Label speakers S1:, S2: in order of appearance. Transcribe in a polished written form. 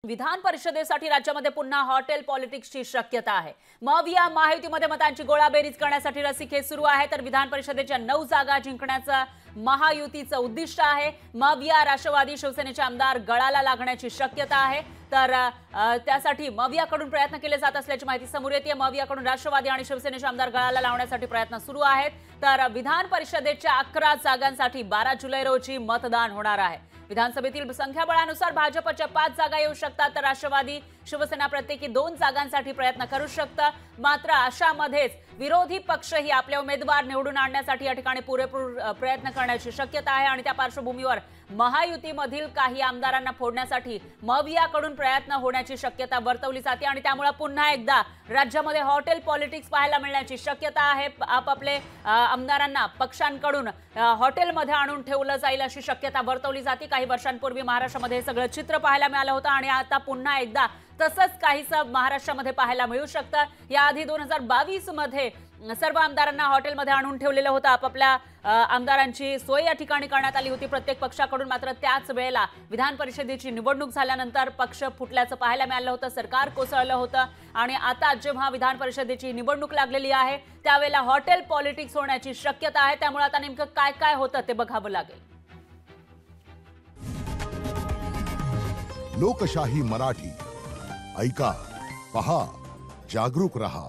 S1: विधान परिषदेसाठी राज्यामध्ये पुन्हा हॉटेल पॉलिटिक्सची शक्यता आहे। मग या महायुतीमध्ये मतांची गोळाबेरीज करण्यासाठी रस्सीखेच सुरू आहे। तर विधान परिषदेच्या 9 जागा जिंकण्याचं महायुतीचं उद्दिष्ट आहे। मग या राष्ट्रवादी शिवसेनेचे आमदार गळाला लागण्याची शक्यता आहे। तर त्यासाठी मवियाकडून प्रयत्न केले जात असल्याची माहिती समोर येते। मवियाकडून राष्ट्रवादी आणि शिवसेनेचे आमदार गळाला लावण्यासाठी प्रयत्न सुरू आहेत। तर विधान परिषदेच्या 11 जागांसाठी 12 जुलै रोजी मतदान होणार आहे। विधानसभेतील संख्याबळानुसार भाजपच्या 5 जागा येऊ शकतात, तर राष्ट्रवादी शिवसेना प्रत्येकी 2 जागांसाठी प्रयत्न करू शकतात। मात्र अशामध्येच विरोधी पक्षही आपले उमेदवार निवडून आणण्यासाठी या ठिकाणी पुरेपूर प्रयत्न करण्याची शक्यता आहे। आणि त्या पार्श्वभूमीवर महायुतीमधील काही आमदारांना फोडण्यासाठी मवियाकडून प्रयत्न होण्याची शक्यता वर्तवली जाते आणि त्यामुळे पुन्हा एकदा राज्यामध्ये हॉटेल पॉलिटिक्स पाहायला मिळण्याची शक्यता आहे। आपापले आमदारांना पक्षांकडून हॉटेलमध्ये आणून ठेवलं जाईल अशी शक्यता वर्तवली जाते। काही वर्षांपूर्वी महाराष्ट्रामध्ये हे सगळं चित्र पाहायला मिळालं होतं आणि आता पुन्हा एकदा तसंच काहीसं महाराष्ट्रामध्ये पाहायला मिळू शकतं। याआधी 2022 मध्ये सर्व आमदारांना हॉटेलमध्ये आणून ठेवलेलं होतं। आपापल्या आमदारांची सोय या ठिकाणी करण्यात आली होती प्रत्येक पक्षाकडून। मात्र त्याच वेळेला विधान परिषदेची निवडणूक झाल्यानंतर पक्ष फुटल्याचं पाहायला मिळालं होतं, सरकार कोसळलं होतं आणि आता जेव्हा विधान परिषदेची निवडणूक लागलेली आहे त्यावेळेला हॉटेल पॉलिटिक्स होण्याची शक्यता आहे। त्यामुळे आता नेमकं काय काय होतं ते बघावं लागेल।
S2: लोकशाही मराठी ऐका, पहा, जागरूक रहा।